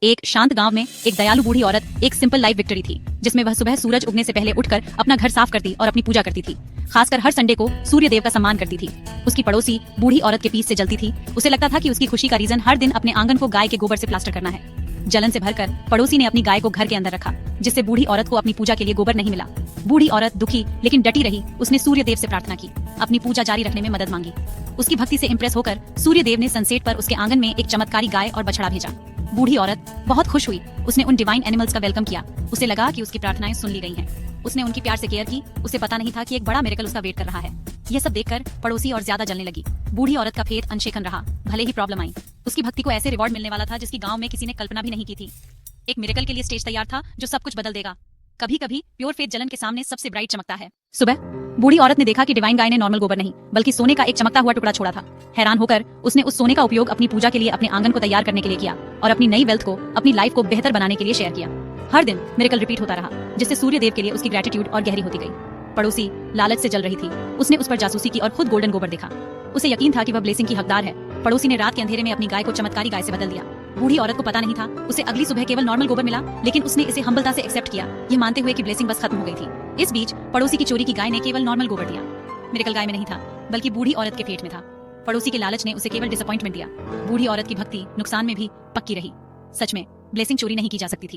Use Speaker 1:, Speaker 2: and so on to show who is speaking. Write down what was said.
Speaker 1: एक शांत गांव में एक दयालु बूढ़ी औरत एक सिंपल लाइफ विक्ट्री थी, जिसमें वह सुबह सूरज उगने से पहले उठकर अपना घर साफ करती और अपनी पूजा करती थी। खासकर हर संडे को सूर्य देव का सम्मान करती थी। उसकी पड़ोसी बूढ़ी औरत के पीठ से जलती थी। उसे लगता था कि उसकी खुशी का रीजन हर दिन अपने आंगन को गाय के गोबर से प्लास्टर करना है। जलन से भरकर पड़ोसी ने अपनी गाय को घर के अंदर रखा, जिससे बूढ़ी औरत को अपनी पूजा के लिए गोबर नहीं मिला। बूढ़ी औरत दुखी लेकिन डटी रही। उसने सूर्य देव से प्रार्थना की, अपनी पूजा जारी रखने में मदद मांगी। उसकी भक्ति से इम्प्रेस होकर सूर्य देव ने सनसेट पर उसके आंगन में एक चमत्कारी गाय और बछड़ा भेजा। बूढ़ी औरत बहुत खुश हुई। उसने उन डिवाइन एनिमल्स का वेलकम किया। उसे लगा कि उसकी प्रार्थनाएं सुन ली गई हैं। उसने उनकी प्यार से केयर की। उसे पता नहीं था कि एक बड़ा मिरेकल उसका वेट कर रहा है। यह सब देखकर पड़ोसी और ज्यादा जलने लगी। बूढ़ी औरत का फेथ अनशेकन रहा, भले ही प्रॉब्लम आई। उसकी भक्ति को ऐसे रिवॉर्ड मिलने वाला था जिसकी गांव में किसी ने कल्पना भी नहीं की थी। एक मिरेकल के लिए स्टेज तैयार था जो सब कुछ बदल देगा। कभी कभी प्योर फेथ जलन के सामने सबसे ब्राइट चमकता है। सुबह बूढ़ी औरत ने देखा कि डिवाइन गाय ने नॉर्मल गोबर नहीं बल्कि सोने का एक चमकता हुआ टुकड़ा छोड़ा था। हैरान होकर उसने उस सोने का उपयोग अपनी पूजा के लिए अपने आंगन को तैयार करने के लिए किया और अपनी नई वेल्थ को, अपनी लाइफ को बेहतर बनाने के लिए शेयर किया। हर दिन मिरेकल रिपीट होता रहा, जिससे सूर्य देव के लिए उसकी ग्रेटिट्यूड और गहरी होती गई। पड़ोसी लालच से जल रही थी। उसने उस पर जासूसी की और खुद गोल्डन गोबर देखा। उसे यकीन था कि वह ब्लेसिंग की हकदार है। पड़ोसी ने रात के अंधेरे में अपनी गाय को चमत्कारी गाय से बदल दिया। बूढ़ी औरत को पता नहीं था, उसे अगली सुबह केवल नॉर्मल गोबर मिला, लेकिन उसने इसे हम्बलता से एक्सेप्ट किया, ये मानते हुए कि ब्लेसिंग बस खत्म हो गई थी। इस बीच पड़ोसी की चोरी की गाय ने केवल नॉर्मल गोबर दिया। मिरेकल गाय में नहीं था, बल्कि बूढ़ी औरत के पेट में था। पड़ोसी के लालच ने उसे केवल डिसअपॉइंटमेंट दिया। बूढ़ी औरत की भक्ति नुकसान में भी पक्की रही। सच में ब्लेसिंग चोरी नहीं की जा सकती थी।